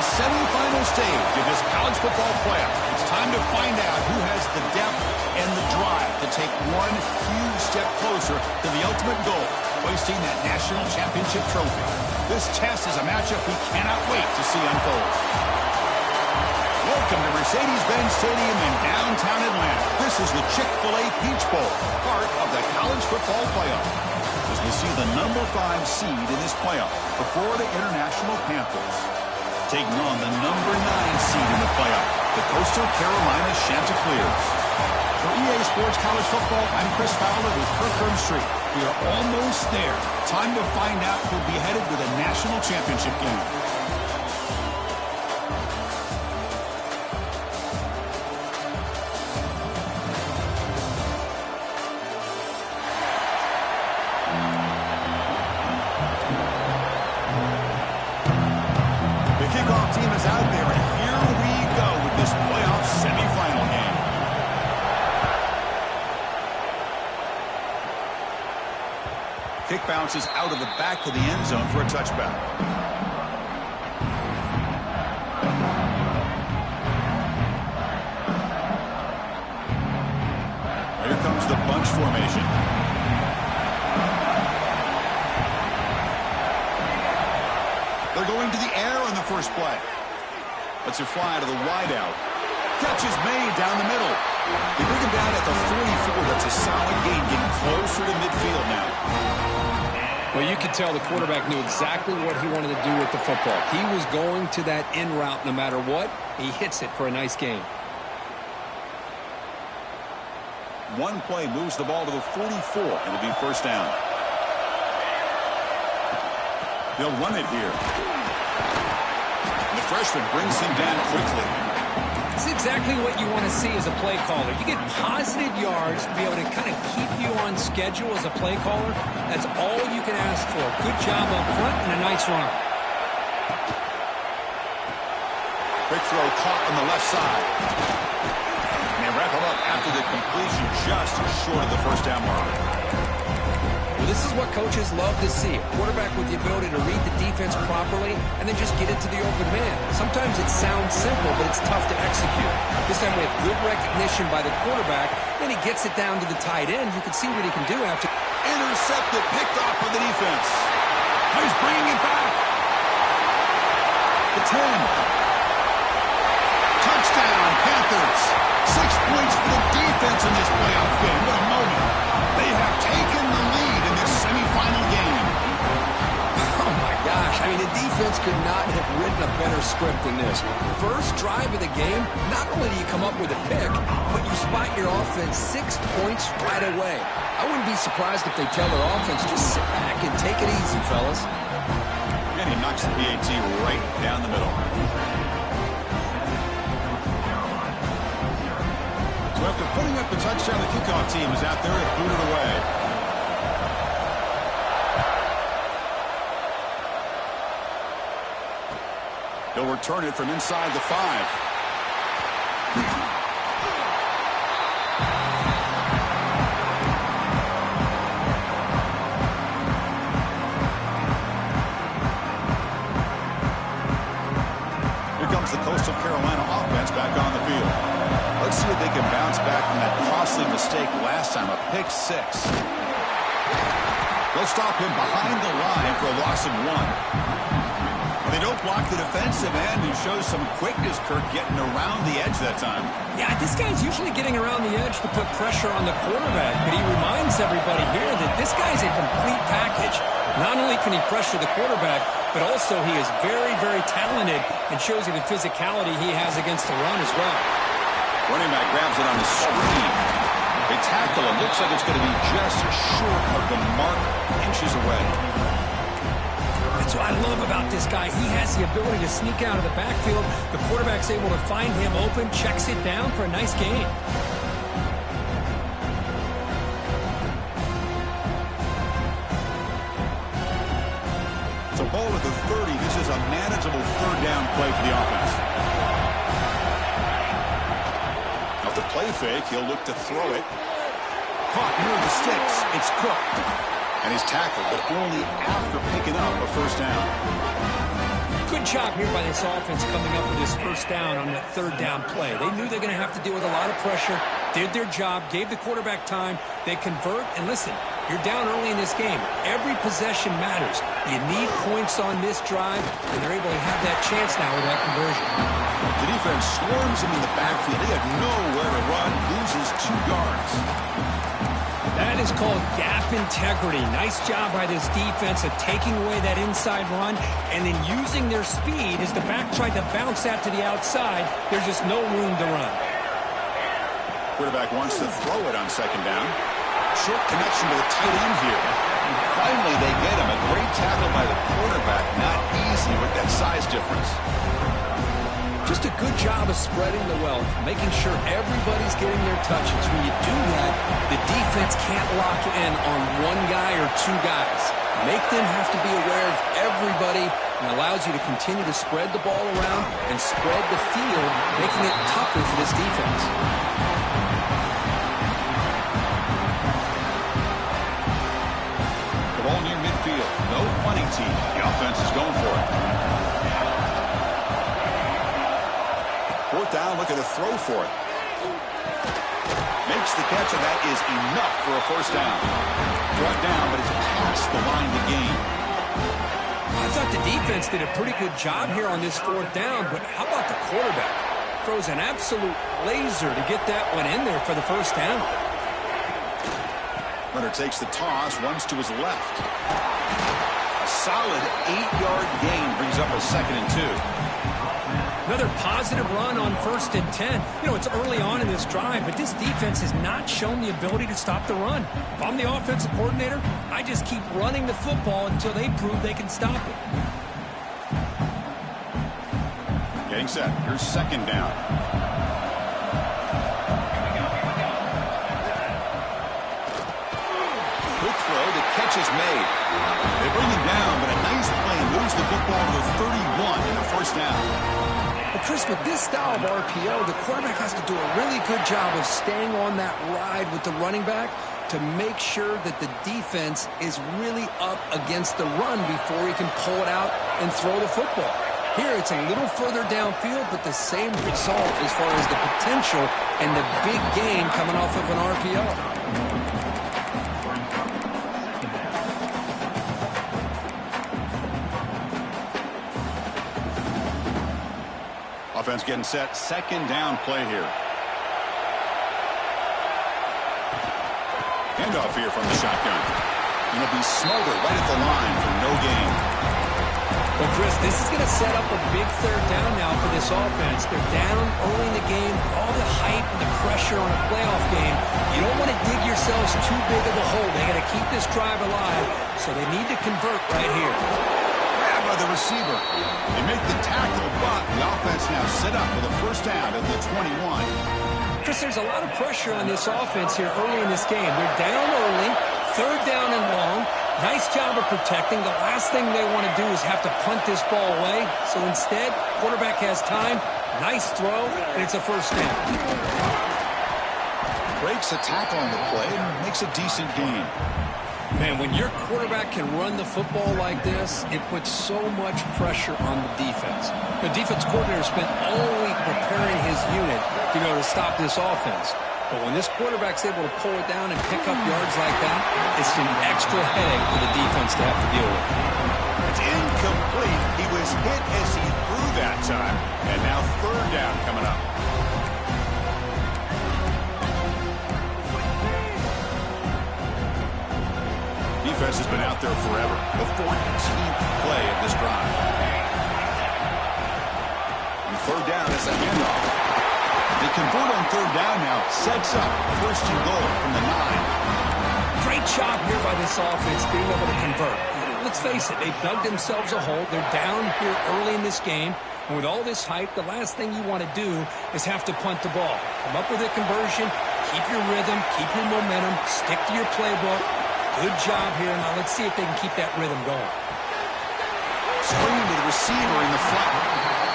the semifinal stage of this college football playoff. It's time to find out who has the depth and the drive to take one huge step closer to the ultimate goal, hoisting that national championship trophy. This test is a matchup we cannot wait to see unfold. Welcome to Mercedes-Benz Stadium in downtown Atlanta. This is the Chick-fil-A Peach Bowl, part of the college football playoff. As we see the number 5 seed in this playoff, the Florida International Panthers, taking on the number 9 seed in the playoff, the Coastal Carolina Chanticleers. For EA Sports College Football, I'm Chris Fowler with Kirk Herbstreit. We are almost there. Time to find out who'll be headed to the national championship game. Kick bounces out of the back of the end zone for a touchback. Here comes the bunch formation. They're going to the air on the first play. Let's it fly to the wideout. Catch is made down the middle. They bring him down at the 44. That's a solid gain, getting closer to midfield now. Well, you could tell the quarterback knew exactly what he wanted to do with the football. He was going to that in route no matter what. He hits it for a nice gain. One play moves the ball to the 44, and it'll be first down. They'll run it here. And the freshman brings him down quickly. It's exactly what you want to see as a play caller. You get positive yards to be able to kind of keep you on schedule as a play caller. That's all you can ask for. Good job up front and a nice run. Quick throw caught on the left side. And they wrap him up after the completion just short of the first down marker. Well, this is what coaches love to see. A quarterback with the ability to read the defense properly and then just get it to the open man. Sometimes it sounds simple, but it's tough to execute. This time we have good recognition by the quarterback. Then he gets it down to the tight end. You can see what he can do after. Intercepted, picked off by the defense. Now he's bringing it back. The 10. Touchdown, Panthers. 6 points for the defense in this playoff game. What a moment. They have taken the lead in this semifinal game. Oh, my gosh. I mean, the defense could not have written a better script than this. First drive of the game, not only do you come up with a pick, but you spot your offense 6 points right away. I wouldn't be surprised if they tell their offense, just sit back and take it easy, fellas. And he knocks the PAT right down the middle. So after putting up the touchdown, the kickoff team is out there to boot it away. They'll return it from inside the 5. Here comes the Coastal Carolina offense back on the field. Let's see if they can bounce back from that costly mistake last time, a pick 6. They'll stop him behind the line for a loss of 1. They don't block the defensive end, who shows some quickness, Kirk, getting around the edge that time. Yeah, this guy's usually getting around the edge to put pressure on the quarterback, but he reminds everybody here that this guy's a complete package. Not only can he pressure the quarterback, but also he is very, very talented and shows you the physicality he has against the run as well. Running back grabs it on the screen. They tackle him. Looks like it's going to be just short of the mark, inches away. That's what I love about this guy. He has the ability to sneak out of the backfield. The quarterback's able to find him open, checks it down for a nice gain. So ball at the 30. This is a manageable third down play for the offense. Off the play fake, he'll look to throw it. Caught near the sticks. It's Cook. And he's tackled, but only after picking up a first down. Good Good job here by this offense coming up with this first down on that third down play. They knew they're going to have to deal with a lot of pressure, did their job, gave the quarterback time. They convert, and listen, you're down early in this game. Every possession matters. You need points on this drive, and they're able to have that chance now with that conversion. The defense swarms him in the backfield. They have nowhere to run, loses 2 yards. That is called gap integrity. Nice job by this defense of taking away that inside run and then using their speed as the back tried to bounce that to the outside. There's just no room to run. Quarterback wants to throw it on second down. Short connection to the tight end here. And finally, they get him. A great tackle by the quarterback. Not easy with that size difference. Just a good job of spreading the wealth, making sure everybody's getting their touches. When you do that, the defense can't lock in on one guy or 2 guys. Make them have to be aware of everybody, and allows you to continue to spread the ball around and spread the field, making it tougher for this defense. The ball near midfield. No punting team. The offense is going for it. 4th down, looking to throw for it. Makes the catch, and that is enough for a first down. Brought down, but it's past the line to gain. I thought the defense did a pretty good job here on this 4th down, but how about the quarterback? Throws an absolute laser to get that one in there for the first down. Runner takes the toss, runs to his left. A solid 8-yard gain brings up a 2nd and 2. Another positive run on 1st and 10. You know, it's early on in this drive, but this defense has not shown the ability to stop the run. If I'm the offensive coordinator, I just keep running the football until they prove they can stop it. Getting set. Here's 2nd down. Quick throw. The catch is made. They bring him down, but a nice play moves the football to the 31 in the first down. Well, Chris, with this style of RPO, the quarterback has to do a really good job of staying on that ride with the running back to make sure that the defense is really up against the run before he can pull it out and throw the football. Here, it's a little further downfield, but the same result as far as the potential and the big gain coming off of an RPO. Offense getting set. 2nd down play here. Handoff here from the shotgun. Going to be smothered right at the line for no gain. Well, Chris, this is going to set up a big 3rd down now for this offense. They're down early in the game. All the hype and the pressure on a playoff game. You don't want to dig yourselves too big of a hole. They got to keep this drive alive, so they need to convert right here. By the receiver. They make the tackle, but the offense now set up with a first down at the 21. Chris, there's a lot of pressure on this offense here early in this game. They're down early, 3rd down and long. Nice job of protecting. The last thing they want to do is have to punt this ball away. So instead, quarterback has time. Nice throw, and it's a first down. Breaks a tackle on the play and makes a decent gain. Man, when your quarterback can run the football like this, it puts so much pressure on the defense. The defense coordinator spent all week preparing his unit to be able to stop this offense. But when this quarterback's able to pull it down and pick up yards like that, it's an extra headache for the defense to have to deal with. It's incomplete. He was hit as he threw that time. And now 3rd down coming up. Defense has been out there forever. The 14th play of this drive. And 3rd down is a handoff. They convert on 3rd down now. Sets up 1st and goal from the 9. Great job here by this offense being able to convert. Let's face it, they've dug themselves a hole. They're down here early in this game. And with all this hype, the last thing you want to do is have to punt the ball. Come up with a conversion, keep your rhythm, keep your momentum, stick to your playbook. Good job here. Now let's see if they can keep that rhythm going. Screen to the receiver in the flat.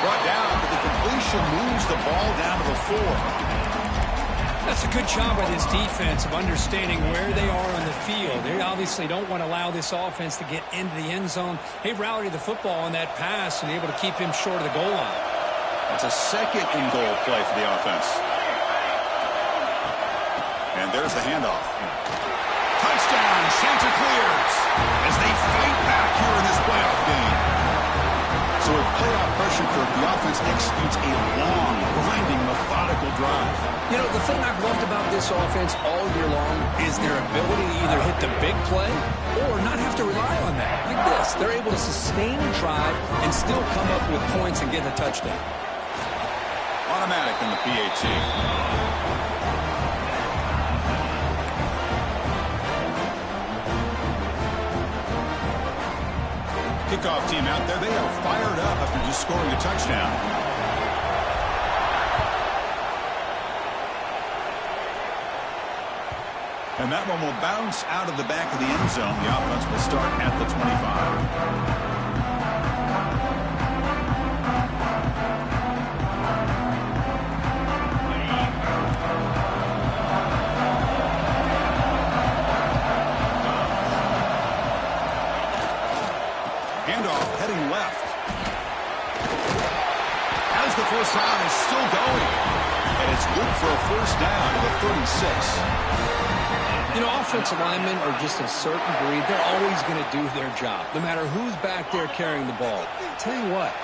Brought down, but the completion moves the ball down to the 4. Now That's a good job by this defense of understanding where they are on the field. They obviously don't want to allow this offense to get into the end zone. They rallied the football on that pass and able to keep him short of the goal line. It's a second and goal play for the offense. And there's the handoff. Touchdown, Chanticleers, as they fight back here in this playoff game. So with playoff pressure curve, the offense executes a long, grinding, methodical drive. You know, the thing I've loved about this offense all year long is their ability to either hit the big play or not have to rely on that. Like this, they're able to sustain a drive and still come up with points and get a touchdown. Automatic in the PAT. Kickoff team out there, they are fired up after just scoring a touchdown. And that one will bounce out of the back of the end zone. The offense will start at the 25. Handoff heading left. As the first down is still going. And it's good for a first down to the 36. You know, offensive linemen are just a certain breed. They're always going to do their job, no matter who's back there carrying the ball. I'll tell you what,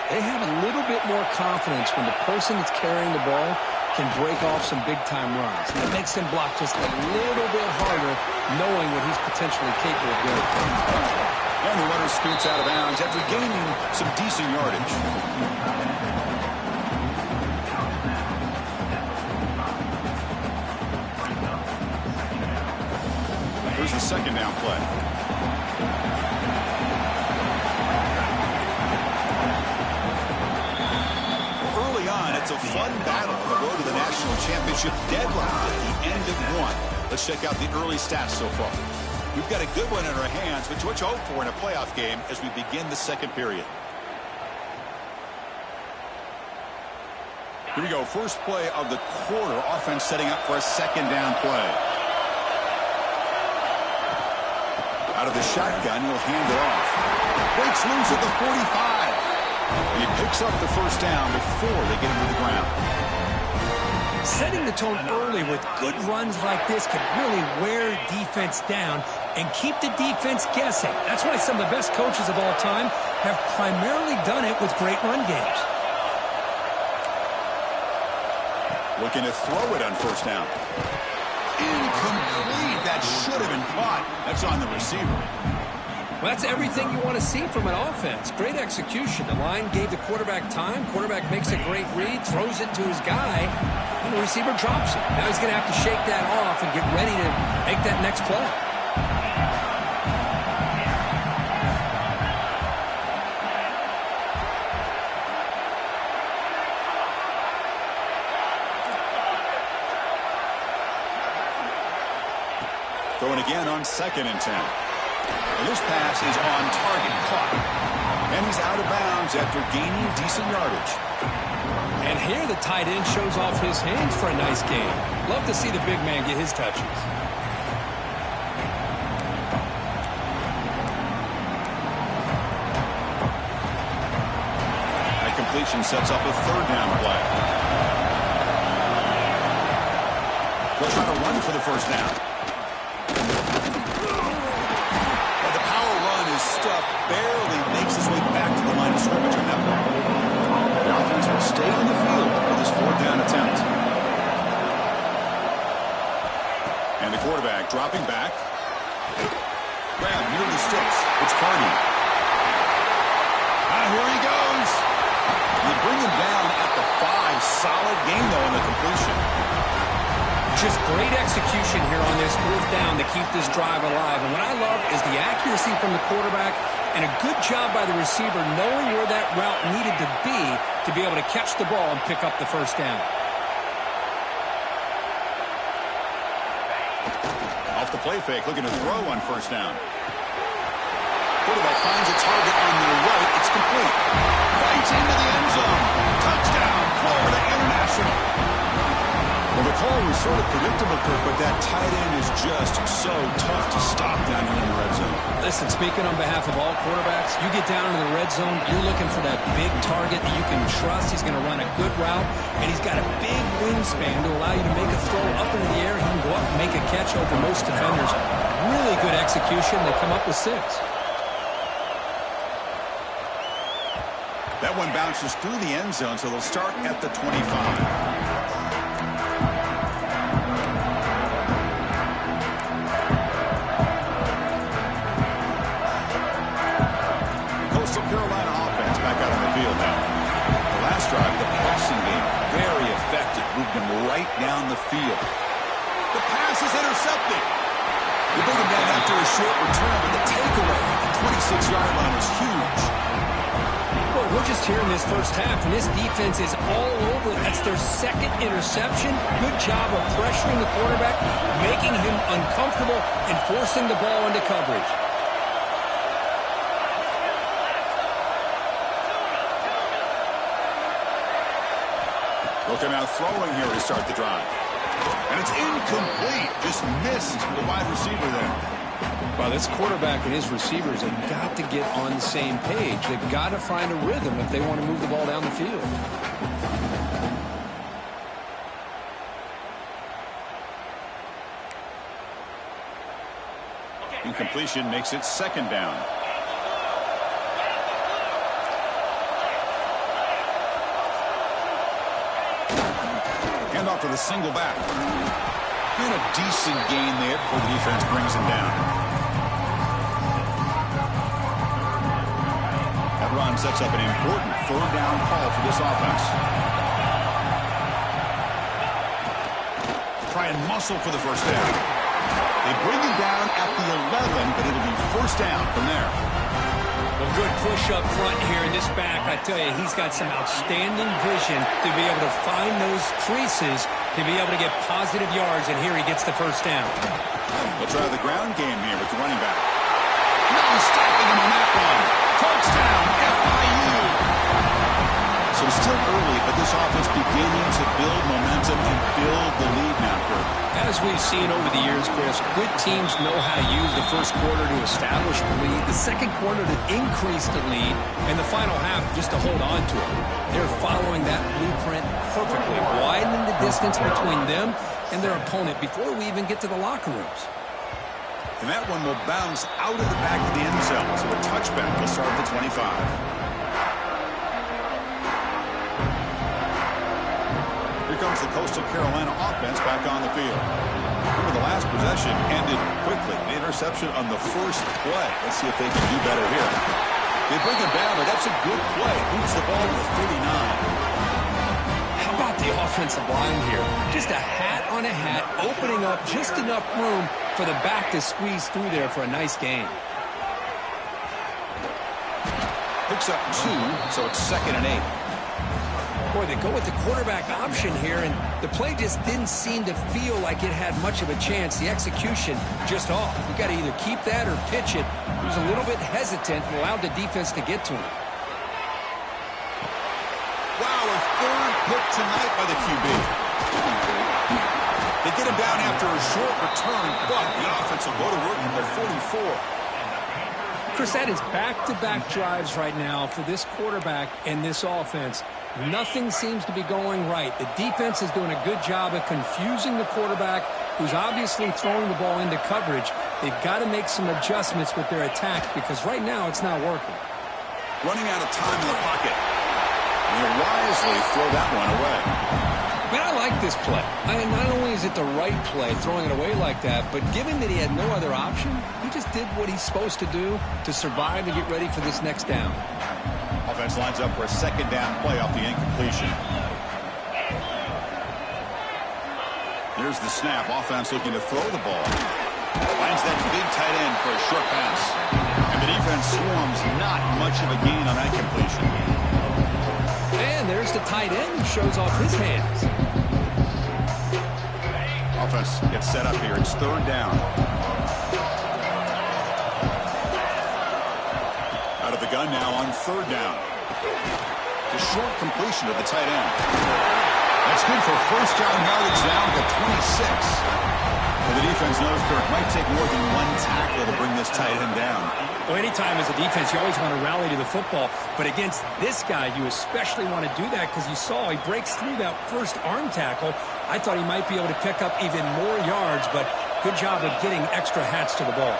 they have a little bit more confidence when the person that's carrying the ball can break off some big-time runs. And it makes them block just a little bit harder, knowing what he's potentially capable of doing. And the runner scoots out of bounds after gaining some decent yardage. Here's the second down play. Early on, it's a fun battle on the road to the national championship, deadlocked at the end of one. Let's check out the early stats so far. We've got a good one in our hands, which what you hope for in a playoff game as we begin the second period. Here we go. First play of the quarter. Offense setting up for a second down play. Out of the shotgun, he'll hand it off. Breaks loose at the 45. He picks up the first down before they get him to the ground. Setting the tone early with good runs like this can really wear defense down and keep the defense guessing. That's why some of the best coaches of all time have primarily done it with great run games. Looking to throw it on first down. Incomplete. That should have been caught. That's on the receiver. Well, that's everything you want to see from an offense. Great execution. The line gave the quarterback time. Quarterback makes a great read, throws it to his guy, and the receiver drops it. Now he's going to have to shake that off and get ready to make that next play. Throwing again on 2nd and 10. And this pass is on target, caught. And he's out of bounds after gaining decent yardage. And here the tight end shows off his hands for a nice game. Love to see the big man get his touches. That completion sets up a third down play. They'll try to run for the first down. Barely makes his way back to the line of scrimmage on that one. The offense will stay on the field for this fourth down attempt. And the quarterback dropping back. Grab near the sticks. It's Carney. Here he goes. They bring him down at the 5. Solid game, though, in the completion. Just great execution here on this fourth down to keep this drive alive. And what I love is the accuracy from the quarterback and a good job by the receiver knowing where that route needed to be able to catch the ball and pick up the first down. Off the play fake, looking to throw on first down. Quarterback finds a target on the right. It's complete. Fights into the end zone. Touchdown, Florida International. Well, Well, the call was sort of predictable, Kirk, but that tight end is just so tough to stop down here in the red zone. Listen, speaking on behalf of all quarterbacks, you get down into the red zone, you're looking for that big target that you can trust. He's going to run a good route, and he's got a big wingspan to allow you to make a throw up into the air. He can go up and make a catch over most defenders. Really good execution. They come up with 6. That one bounces through the end zone, so they'll start at the 25. Carolina offense back out on the field now. The last drive, the passing game, very effective. Moved them right down the field. The pass is intercepted. You bring him down after a short return, but the takeaway at the 26-yard line is huge. Well, we're just here in this first half, and this defense is all over. That's their second interception. Good job of pressuring the quarterback, making him uncomfortable, and forcing the ball into coverage. Looking out throwing here to start the drive. And it's incomplete. Just missed the wide receiver there. Well, this quarterback and his receivers have got to get on the same page. They've got to find a rhythm if they want to move the ball down the field. Incompletion makes it second down. Off to the single back. And a decent gain there before the defense brings him down. That run sets up an important third down call for this offense. Try and muscle for the first down. They bring him down at the 11, but it'll be first down from there. A good push up front here in this back. I tell you, he's got some outstanding vision to be able to find those creases, to be able to get positive yards, and here he gets the first down. They'll try the ground game here with the running back. No stopping him on that one. Touchdown, FIU. So it's still early, but this offense beginning to build momentum and build the lead now, Kirk. As we've seen over the years, Chris, good teams know how to use the first quarter to establish the lead, the second quarter to increase the lead, and the final half just to hold on to it. They're following that blueprint perfectly, widening the distance between them and their opponent before we even get to the locker rooms. And that one will bounce out of the back of the end zone, so a touchback will start at the 25. Here comes the Coastal Carolina offense back on the field. Remember, the last possession ended quickly. The interception on the first play. Let's see if they can do better here. They bring him down, but that's a good play. Moves the ball to the 39. How about the offensive line here? Just a hat on a hat, opening up just enough room for the back to squeeze through there for a nice gain. Picks up 2, so it's 2nd and 8. Boy, they go with the quarterback option here, and the play just didn't seem to feel like it had much of a chance. The execution just off. You got to either keep that or pitch it. He was a little bit hesitant and allowed the defense to get to him. Wow, a third pick tonight by the QB. They get him down after a short return, but the offense will go to work at the 44. Chris, that is back-to-back drives right now for this quarterback and this offense. Nothing seems to be going right. The defense is doing a good job of confusing the quarterback, who's obviously throwing the ball into coverage. They've got to make some adjustments with their attack because right now it's not working. Running out of time in the pocket. And he'll wisely throw that one away. Man, I like this play. Not only is it the right play, throwing it away like that, but given that he had no other option, he just did what he's supposed to do to survive and get ready for this next down. Offense lines up for a second down play off the incompletion. There's the snap. Offense looking to throw the ball. Finds that big tight end for a short pass. And the defense swarms not much of a gain on that completion. And there's the tight end who shows off his hands. Offense gets set up here. It's third down. Out of the gun now on third down. The short completion to the tight end. That's good for first down yardage down to 26. Well, the defense knows, Kirk, might take more than one tackle to bring this tight end down. Well, anytime as a defense, you always want to rally to the football. But against this guy, you especially want to do that because you saw he breaks through that first arm tackle. I thought he might be able to pick up even more yards, but good job of getting extra hats to the ball.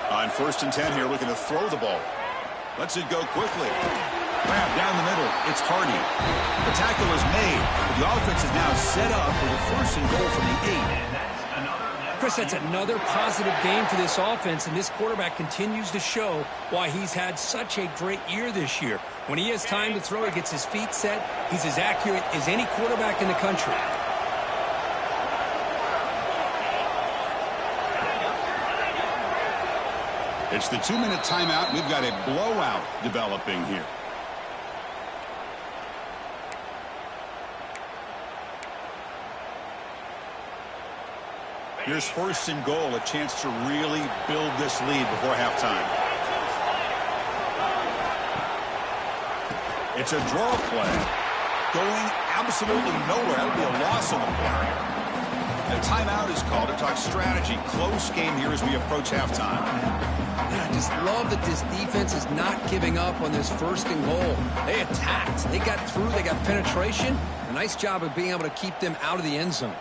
On 1st and 10 here, looking to throw the ball. Lets it go quickly. Grab down the middle. It's Hardy. The tackle is made, but the offense is now set up for the 1st and goal from the 8. Chris, that's another positive game for this offense, and this quarterback continues to show why he's had such a great year this year. When he has time to throw, he gets his feet set. He's as accurate as any quarterback in the country. It's the 2-minute timeout. We've got a blowout developing here. Here's 1st and goal, a chance to really build this lead before halftime. It's a draw play. Going absolutely nowhere. That would be a loss on the play. A timeout is called to talk strategy. Close game here as we approach halftime. And I just love that this defense is not giving up on this 1st and goal. They attacked. They got through. They got penetration. A nice job of being able to keep them out of the end zone.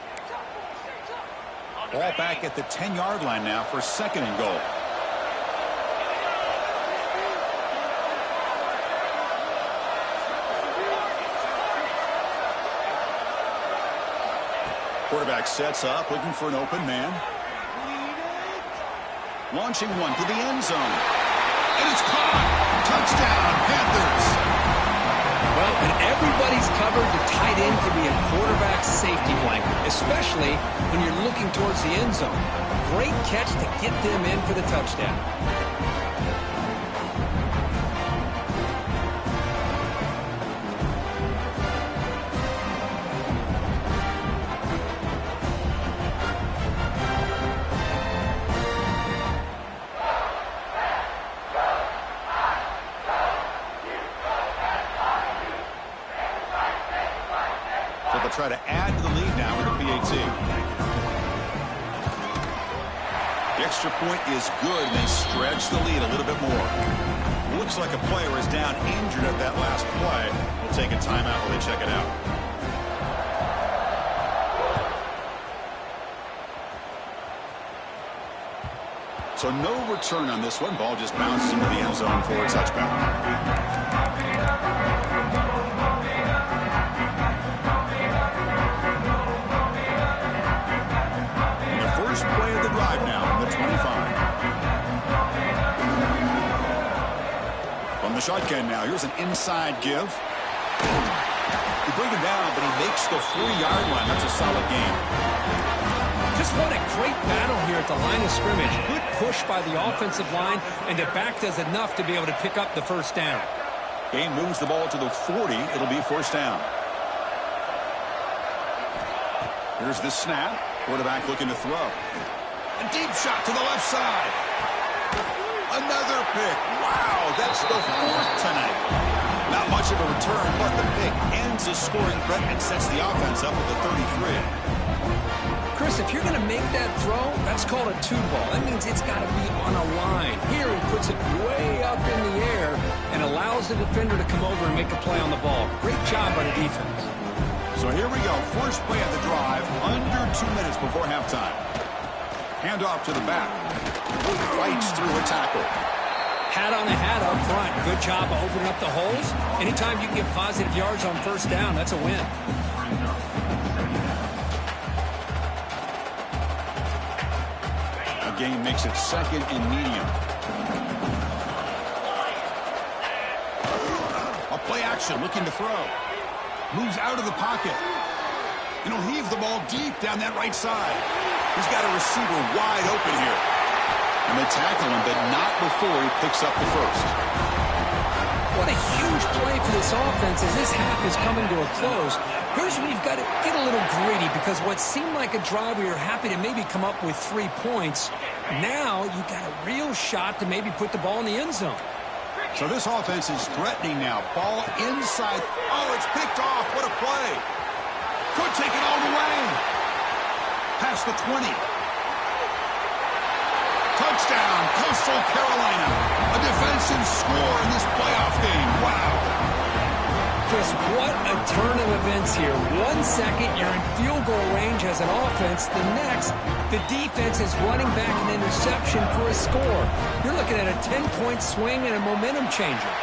Ball back at the 10-yard line now for 2nd and goal. Quarterback sets up, looking for an open man. Launching one to the end zone. And it's caught. Touchdown, Panthers. Well, and everybody's covered. The tight end can be a quarterback's safety blanket, especially when you're looking towards the end zone. Great catch to get them in for the touchdown. Try to add to the lead now with the PAT. The extra point is good, and they stretch the lead a little bit more. Looks like a player is down injured at that last play. We'll take a timeout while they check it out. So no return on this one. Ball just bounces into the end zone for a touchback. Play of the drive now from the 25. From the shotgun now, here's an inside give. They bring him down, but he makes the 40-yard line. That's a solid game. Just what a great battle here at the line of scrimmage. Good push by the offensive line, and the back does enough to be able to pick up the 1st down. Game moves the ball to the 40. It'll be 1st down. Here's the snap. Quarterback looking to throw. A deep shot to the left side. Another pick. Wow, that's the 4th tonight. Not much of a return, but the pick ends a scoring threat and sets the offense up with the 33. Chris, if you're going to make that throw, that's called a 2-ball. That means it's got to be on a line. Here he puts it way up in the air and allows the defender to come over and make a play on the ball. Great job by the defense. So here we go. First play of the drive, under 2 minutes before halftime. Hand off to the back. Fights through a tackle. Hat on the hat up front. Good job of opening up the holes. Anytime you can get positive yards on 1st down, that's a win. A gain makes it 2nd and medium. A play action, looking to throw. Moves out of the pocket. And he'll heave the ball deep down that right side. He's got a receiver wide open here. And they tackle him, but not before he picks up the 1st. What a huge play for this offense as this half is coming to a close. Here's where you've got to get a little greedy because what seemed like a drive where you're happy to maybe come up with 3 points, now you've got a real shot to maybe put the ball in the end zone. So this offense is threatening now. Ball inside. Oh, it's picked off. What a play. Could take it all the way. Past the 20. Touchdown, Coastal Carolina. A defensive score in this playoff game. Wow. Chris, what a turn of events here. 1 second, you're in field goal range as an offense. The next, the defense is running back an interception for a score. You're looking at a 10-point swing and a momentum changer.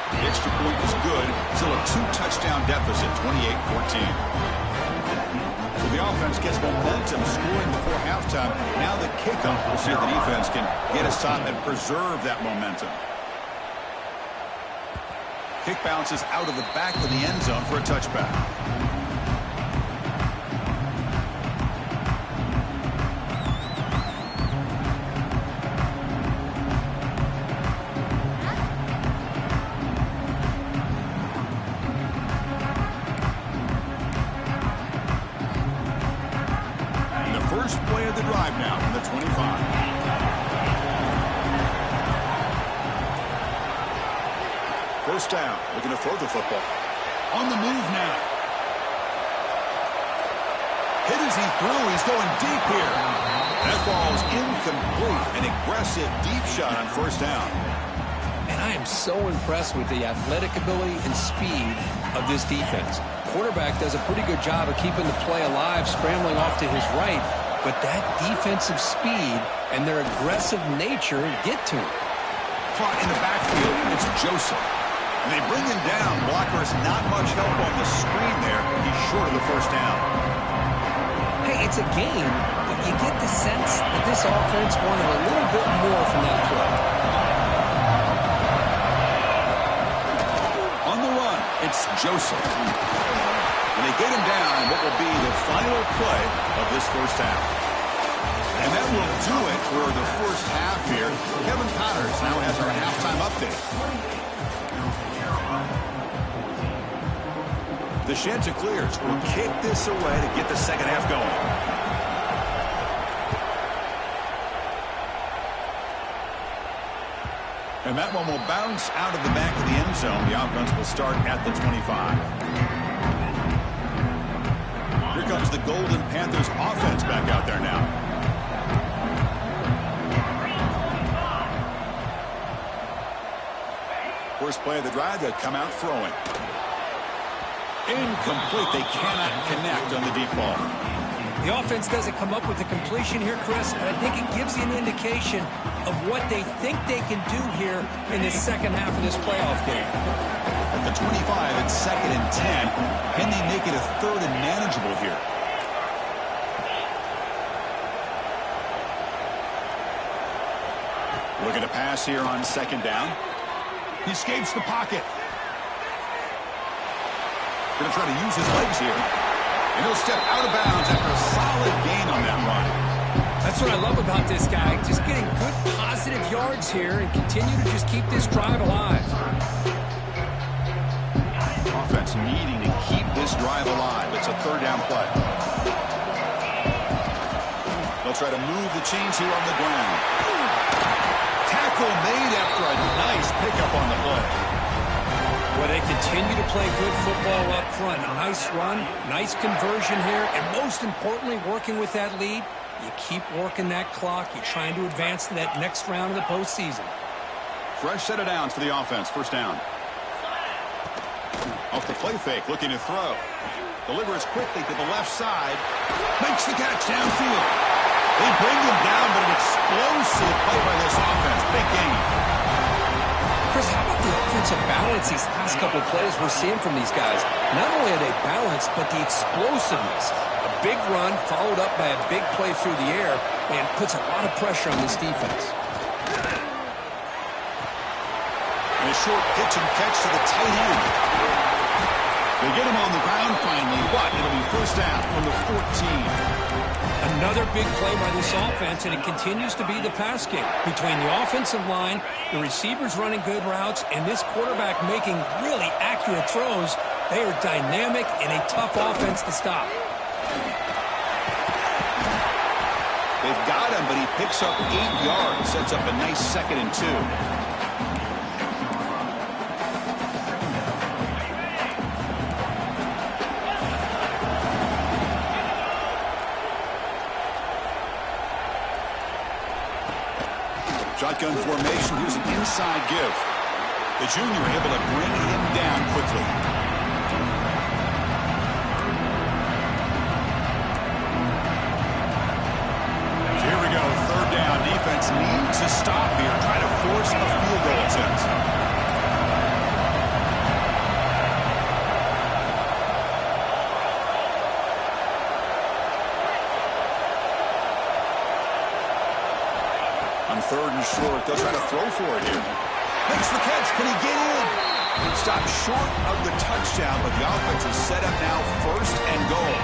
The extra point is good. Still a 2-touchdown deficit, 28-14. So the offense gets momentum scoring before halftime. Now the kickoff. We'll see if the defense can get a stop and preserve that momentum. Kick bounces out of the back of the end zone for a touchback. And the first play of the drive now from the 25. First down, looking to throw the football. On the move now. Hit as he threw. He's going deep here. That ball's incomplete. An aggressive deep shot on first down. And I am so impressed with the athletic ability and speed of this defense. Quarterback does a pretty good job of keeping the play alive, scrambling off to his right. But that defensive speed and their aggressive nature get to him. Caught in the backfield. It's Joseph. And they bring him down. Blockers not much help on the screen there. He's short of the first down. Hey, it's a game, but you get the sense that this offense wanted a little bit more from that play. On the run, it's Joseph. And they get him down in what will be the final play of this first half. And that will do it for the first half here. Kevin Connors now has our halftime update. The Chanticleers will kick this away to get the second half going. And that one will bounce out of the back of the end zone. The offense will start at the 25. Here comes the Golden Panthers offense back out there now. First play of the drive, they come out throwing. Incomplete. They cannot connect on the deep ball. The offense doesn't come up with the completion here, Chris, but I think it gives you an indication of what they think they can do here in the second half of this playoff game. At the 25, it's 2nd and 10. Can they make it a 3rd and manageable here? Looking to pass here on 2nd down. He escapes the pocket. Going to try to use his legs here. And he'll step out of bounds after a solid gain on that run. That's what I love about this guy. Just getting good positive yards here and continue to just keep this drive alive. Offense needing to keep this drive alive. It's a 3rd down play. They'll try to move the chains here on the ground. Tackle made after a nice pickup on the play. Well, they continue to play good football up front. A nice run, nice conversion here, and most importantly, working with that lead, you keep working that clock. You're trying to advance to that next round of the postseason. Fresh set of downs for the offense. First down. Off the play fake, looking to throw. Delivers quickly to the left side. Makes the catch downfield. They bring him down, but an explosive play by this offense. Big game. Chris, how about the offensive balance these last couple of plays we're seeing from these guys? Not only are they balanced, but the explosiveness. A big run followed up by a big play through the air and puts a lot of pressure on this defense. And a short pitch and catch to the tight end. They get him on the ground finally, but it'll be first down from the 14. Another big play by this offense, and it continues to be the pass game. Between the offensive line, the receivers running good routes, and this quarterback making really accurate throws, they are dynamic and a tough offense to stop. They've got him, but he picks up 8 yards, sets up a nice 2nd and 2. Shotgun formation. Here's an inside give. The junior able to bring him down quickly. So here we go. 3rd down. Defense needs to stop here. Try to force a field goal attempt. On 3rd and short, they'll try to throw for it here. Makes the catch. Can he get in? Stopped short of the touchdown, but the offense is set up now 1st and goal.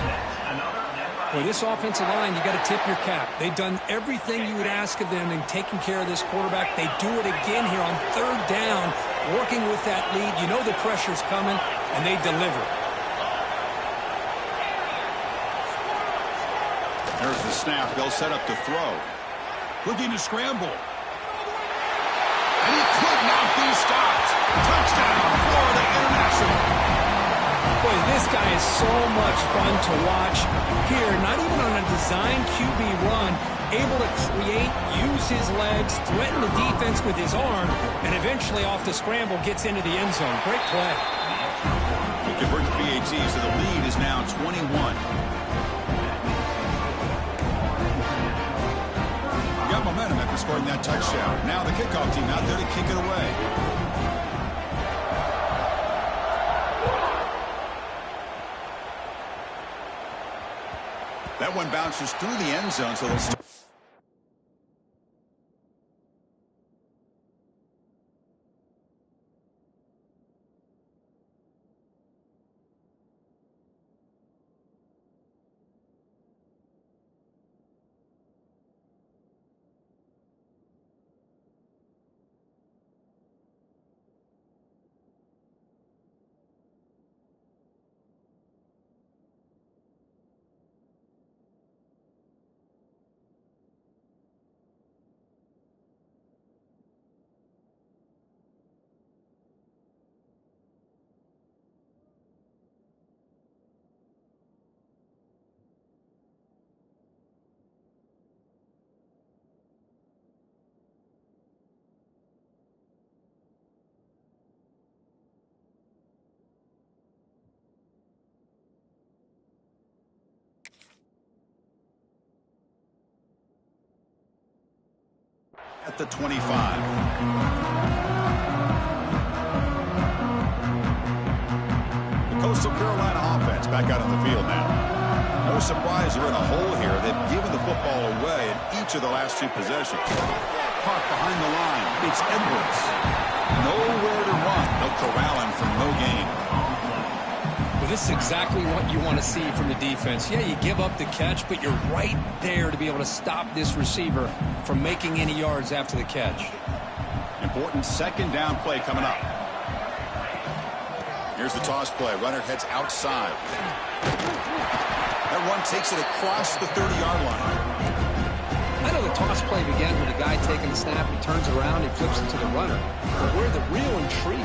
Boy, this offensive line, you got to tip your cap. They've done everything you would ask of them in taking care of this quarterback. They do it again here on 3rd down, working with that lead. You know the pressure's coming, and they deliver. There's the snap. They'll set up to throw. Looking to scramble. And he could not be stopped. Touchdown, Florida International. Boy, this guy is so much fun to watch here. Not even on a design QB run, able to create, use his legs, threaten the defense with his arm, and eventually off the scramble gets into the end zone. Great play. We convert to PAT, so the lead is now 21. Got momentum after scoring that touchdown. Now the kickoff team out there to kick it away. That one bounces through the end zone, so they'll at the 25. The Coastal Carolina offense back out on the field now. No surprise they're in a hole here. They've given the football away in each of the last 2 possessions. Park behind the line. It's Edwards. Nowhere to run. They'll corral him for no gain. Well, this is exactly what you want to see from the defense. Yeah, you give up the catch, but you're right there to be able to stop this receiver from making any yards after the catch. Important 2nd down play coming up. Here's the toss play. Runner heads outside. That run takes it across the 30-yard line. I know the toss play began with the guy taking the snap. He turns around and flips it to the runner. But where the real intrigue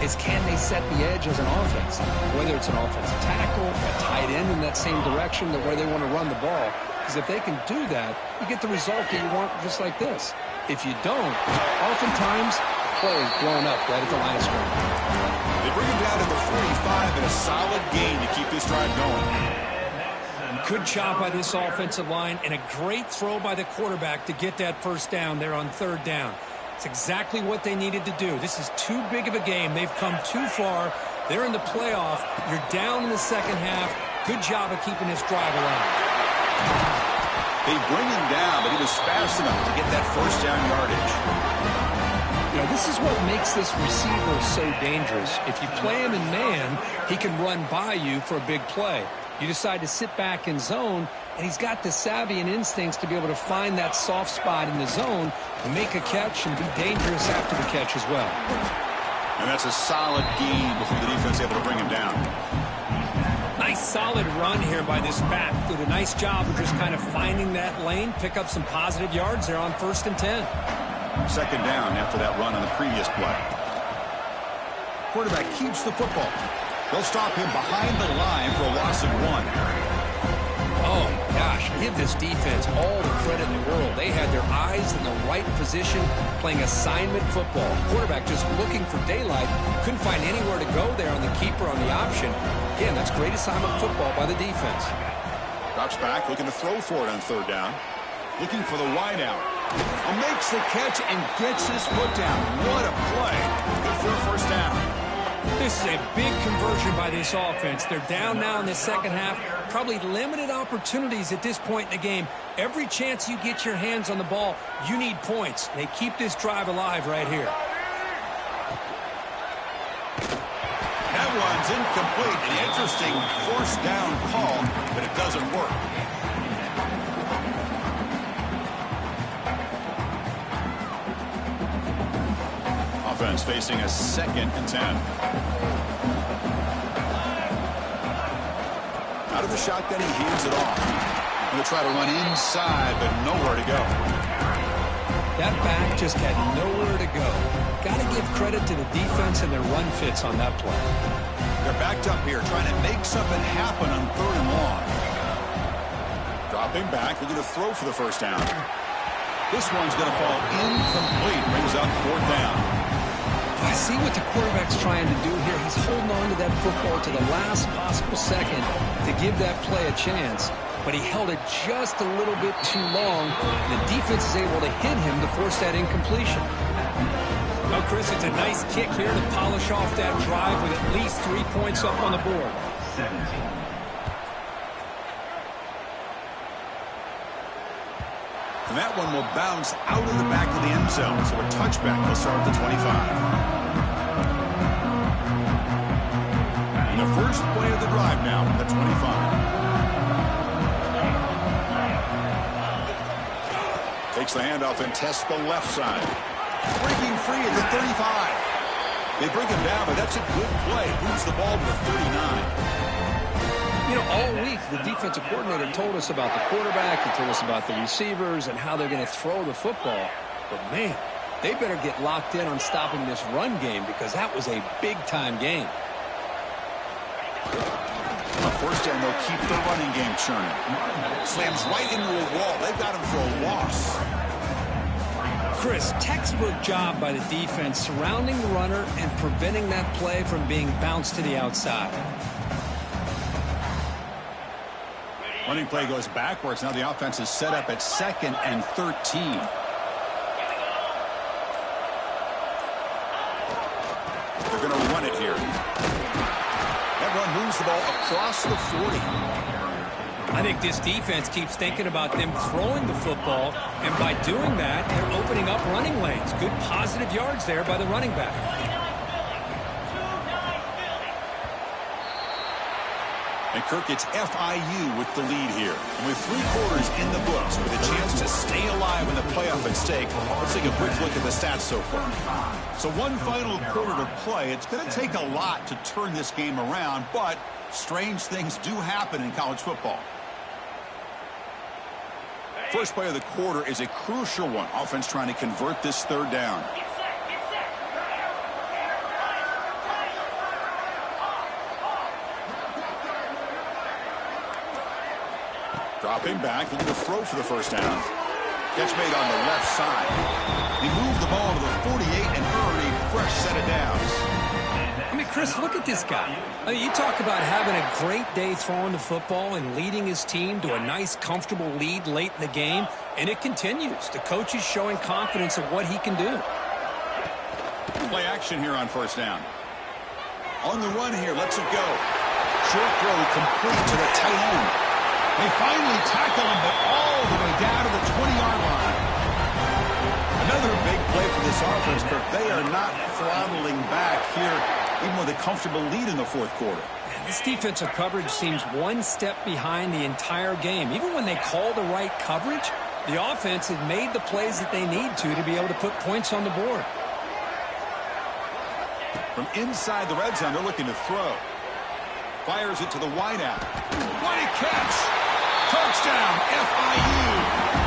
is can they set the edge as an offense? Whether it's an offensive tackle, a tight end in that same direction, where they want to run the ball. Because if they can do that, you get the result that you want just like this. If you don't, oftentimes the play is blown up right at the line of scrimmage. They bring him down to the 45 and a solid gain to keep this drive going. Good job by this offensive line and a great throw by the quarterback to get that first down there on 3rd down. It's exactly what they needed to do. This is too big of a game. They've come too far. They're in the playoff. You're down in the second half. Good job of keeping this drive alive. They bring him down, but he was fast enough to get that first down yardage. You know, this is what makes this receiver so dangerous. If you play him in man, he can run by you for a big play. You decide to sit back in zone, and he's got the savvy and instincts to be able to find that soft spot in the zone, make a catch, and be dangerous after the catch as well. And that's a solid gain before the defense able to bring him down. Nice solid run here by this back. Did a nice job of just kind of finding that lane, pick up some positive yards there on 1st and 10. Second down after that run on the previous play. Quarterback keeps the football. They'll stop him behind the line for a loss of 1. Oh, gosh, give this defense all the credit in the world. They had their eyes in the right position, playing assignment football. Quarterback just looking for daylight. Couldn't find anywhere to go there on the keeper on the option. Again, that's great assignment football by the defense. Drops back, looking to throw for it on 3rd down. Looking for the wide out. Makes the catch and gets his foot down. What a play. Good for a 1st down. This is a big conversion by this offense. They're down now in the second half. Probably limited opportunities at this point in the game. Every chance you get your hands on the ball, you need points. They keep this drive alive right here. That one's incomplete. An interesting 4th down call, but it doesn't work. Offense facing a 2nd and 10. Out of the shotgun, he hands it off. Going to try to run inside, but nowhere to go. That back just had nowhere to go. Got to give credit to the defense and their run fits on that play. They're backed up here, trying to make something happen on 3rd and long. Dropping back, looking to throw for the 1st down. This one's going to fall incomplete. Brings up 4th down. I see what the quarterback's trying to do here. He's holding on to that football to the last possible second to give that play a chance. But he held it just a little bit too long. The defense is able to hit him to force that incompletion. Well, Chris, it's a nice kick here to polish off that drive with at least 3 points up on the board. 17. And that one will bounce out of the back of the end zone. So a touchback will start at the 25. And the first play of the drive now from the 25. Takes the handoff and tests the left side. Breaking free at the 35. They bring him down, but that's a good play. Moves the ball to the 39. You know, all week, the defensive coordinator told us about the quarterback. He told us about the receivers and how they're going to throw the football. But, man, they better get locked in on stopping this run game because that was a big-time game. On 1st down, they'll keep the running game churning. Slams right into a wall. They've got him for a loss. Chris, textbook job by the defense surrounding the runner and preventing that play from being bounced to the outside. Running play goes backwards. Now the offense is set up at 2nd and 13. They're going to run it here. That run moves the ball across the 40. I think this defense keeps thinking about them throwing the football, and by doing that, they're opening up running lanes. Good positive yards there by the running back. And Kirk, it's FIU with the lead here. And with 3 quarters in the books, with a chance to stay alive in the playoff at stake, let's take a quick look at the stats so far. So one final quarter to play. It's going to take a lot to turn this game around, but strange things do happen in college football. First play of the quarter is a crucial one. Offense trying to convert this 3rd down. Dropping back, looking to throw for the 1st down. Catch made on the left side. He moved the ball to the 48 and earned a fresh set of downs. I mean, Chris, look at this guy. I mean, you talk about having a great day throwing the football and leading his team to a nice, comfortable lead late in the game, and it continues. The coach is showing confidence of what he can do. Play action here on 1st down. On the run here, lets it go. Short throw complete to the tight end. They finally tackle him, but all the way down to the 20-yard line. Another big play for this offense, but they are not throttling back here, even with a comfortable lead in the fourth quarter. This defensive coverage seems one step behind the entire game. Even when they call the right coverage, the offense has made the plays that they need to be able to put points on the board. From inside the red zone, they're looking to throw. Fires it to the wideout. What a catch! Touchdown, FIU!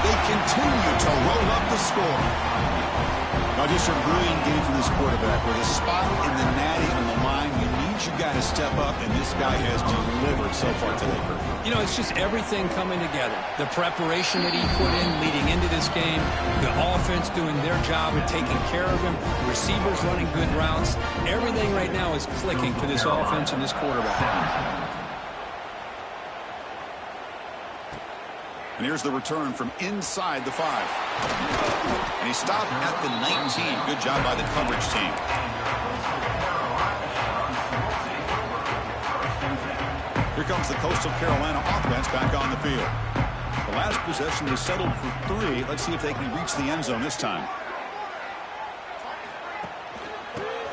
They continue to roll up the score. Now, just a brilliant game for this quarterback. With a spot in the natty on the line, you need your guy to step up, and this guy has delivered so far today, Kurt. You know, it's just everything coming together. The preparation that he put in leading into this game, the offense doing their job of taking care of him, receivers running good routes. Everything right now is clicking for this offense and this quarterback. And here's the return from inside the 5. And he stopped at the 19. Good job by the coverage team. Here comes the Coastal Carolina offense back on the field. The last possession was settled for 3. Let's see if they can reach the end zone this time.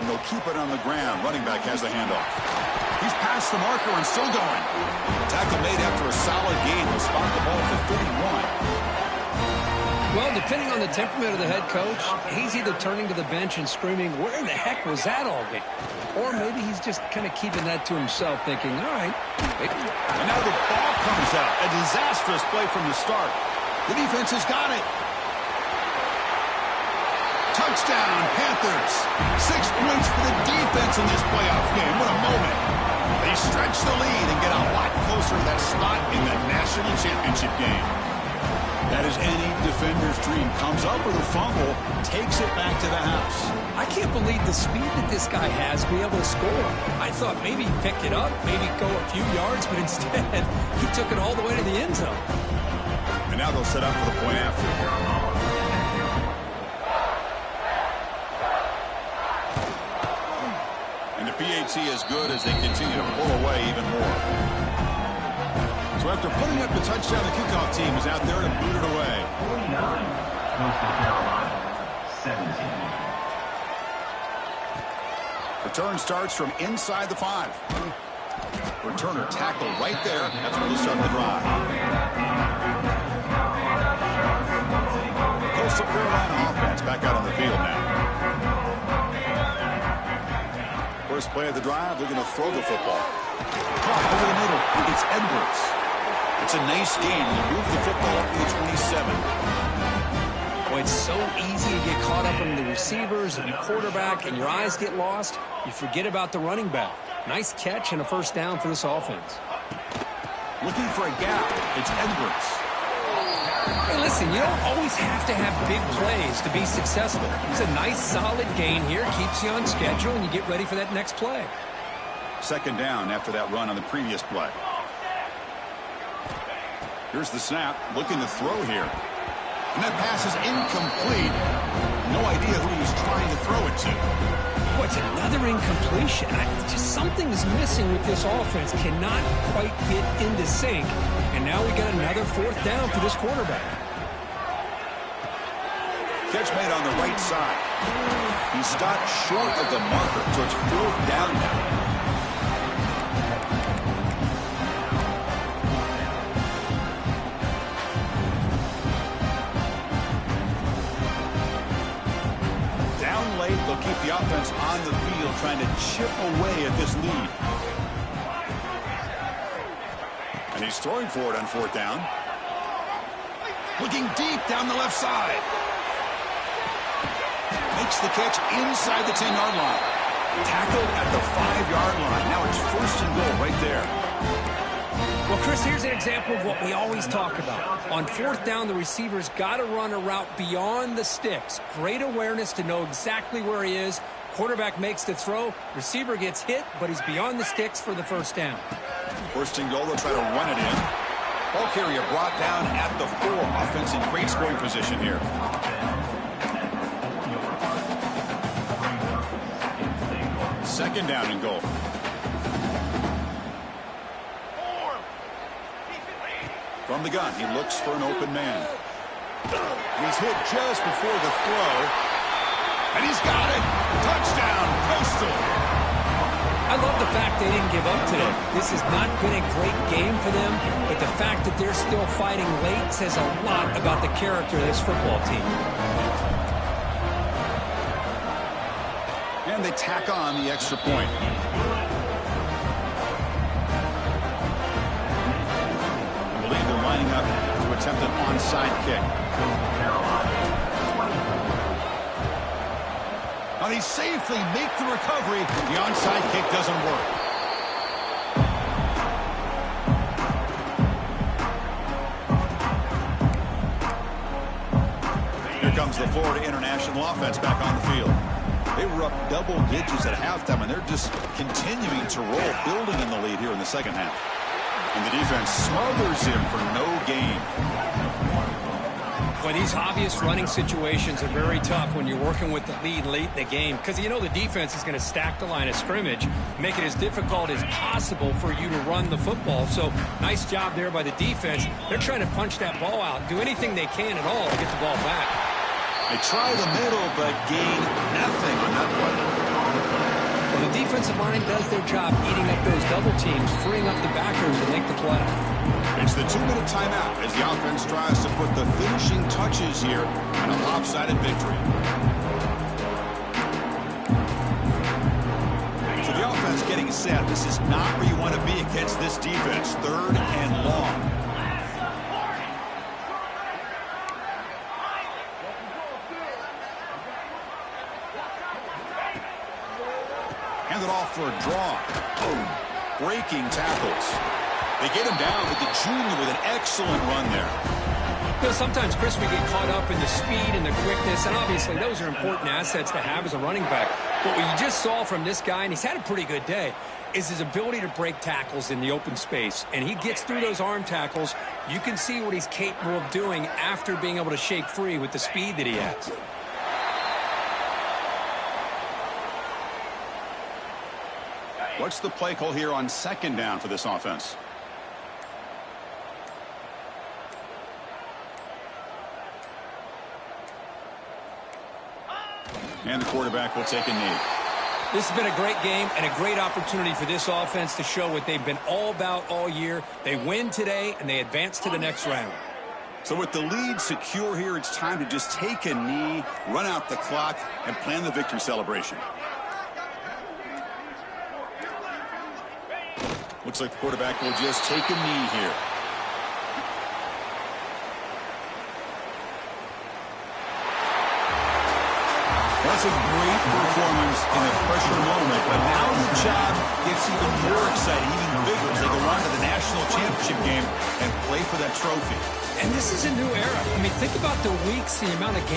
And they'll keep it on the ground. Running back has the handoff. He's past the marker and still going. Tackle made after a solid gain. Will spot the ball for 31. Well, depending on the temperament of the head coach, he's either turning to the bench and screaming, where in the heck was that all game? Or maybe he's just kind of keeping that to himself, thinking, all right. And now the ball comes out. A disastrous play from the start. The defense has got it. Touchdown, Panthers. 6 points for the defense in this playoff game. What a moment. They stretch the lead and get a lot closer to that spot in the national championship game. That is any defender's dream. Comes up with a fumble, takes it back to the house. I can't believe the speed that this guy has to be able to score. I thought maybe he'd pick it up, maybe go a few yards, but instead he took it all the way to the end zone. And now they'll set up for the point after. And the PAT is good as they continue to pull away even more. So after putting up the touchdown, the kickoff team is out there to boot it away. 49, Coastal Carolina, 17. Return starts from inside the 5. Returner tackle right there. That's where they'll start the drive. Coastal Carolina offense back out on the field now. First play of the drive, they're going to throw the football. Caught over the middle. It's Edwards. It's a nice game. They move the football up to the 27. Well, it's so easy to get caught up in the receivers and the quarterback, and your eyes get lost. You forget about the running back. Nice catch and a first down for this offense. Looking for a gap. It's Edwards. Hey, listen, you don't always have to have big plays to be successful. It's a nice, solid gain here. Keeps you on schedule, and you get ready for that next play. Second down after that run on the previous play. Here's the snap. Looking to throw here. And that pass is incomplete. No idea who he was trying to throw it to. Boy, it's another incompletion. Just something is missing with this offense. Cannot quite get into sync. And now we got another fourth down for this quarterback. Catch made on the right side. He stopped short of the marker, so it's fourth down now. They'll keep the offense on the field, trying to chip away at this lead. And he's throwing for it on fourth down. Looking deep down the left side. Makes the catch inside the 10-yard line. Tackled at the 5-yard line. Now it's first and goal right there. Well, Chris, here's an example of what we always talk about. On fourth down, the receiver's got to run a route beyond the sticks. Great awareness to know exactly where he is. Quarterback makes the throw. Receiver gets hit, but he's beyond the sticks for the first down. First and goal, they'll try to run it in. Ball carrier brought down at the 4. Offense in great scoring position here. Second down and goal. From the gun, he looks for an open man. He's hit just before the throw. And he's got it. Touchdown, Coastal. I love the fact they didn't give up today. This has not been a great game for them, but the fact that they're still fighting late says a lot about the character of this football team. And they tack on the extra point. I believe they're lining up to attempt an onside kick. Now they safely make the recovery. The onside kick doesn't work. Here comes the Florida International offense back on the field. They were up double digits at halftime, and they're just continuing to roll, building in the lead here in the second half. And the defense smothers him for no gain. Well, these obvious running situations are very tough when you're working with the lead late in the game, because you know the defense is going to stack the line of scrimmage, make it as difficult as possible for you to run the football. So nice job there by the defense. They're trying to punch that ball out, do anything they can at all to get the ball back. They try the middle, but gain nothing on that play. Well, the defensive line does their job eating up those double teams, freeing up the backers to make the play. It's the 2-minute timeout as the offense tries to put the finishing touches here on a lopsided victory. So the offense getting set. This is not where you want to be against this defense. 3rd and long. Hand it off for a draw. Boom. Breaking tackles. They get him down with the junior with an excellent run there. You know, sometimes, Chris, we get caught up in the speed and the quickness, and obviously those are important assets to have as a running back. But what you just saw from this guy, and he's had a pretty good day, is his ability to break tackles in the open space. And he gets through those arm tackles. You can see what he's capable of doing after being able to shake free with the speed that he has. What's the play call here on 2nd down for this offense? And the quarterback will take a knee. This has been a great game and a great opportunity for this offense to show what they've been all about all year. They win today, and they advance to the next round. So with the lead secure here, it's time to just take a knee, run out the clock, and plan the victory celebration. Looks like the quarterback will just take a knee here. That's a great performance in a pressure moment, but now the job gets even more exciting, even bigger as they go on to the national championship game and play for that trophy. And this is a new era. I mean, think about the weeks, the amount of games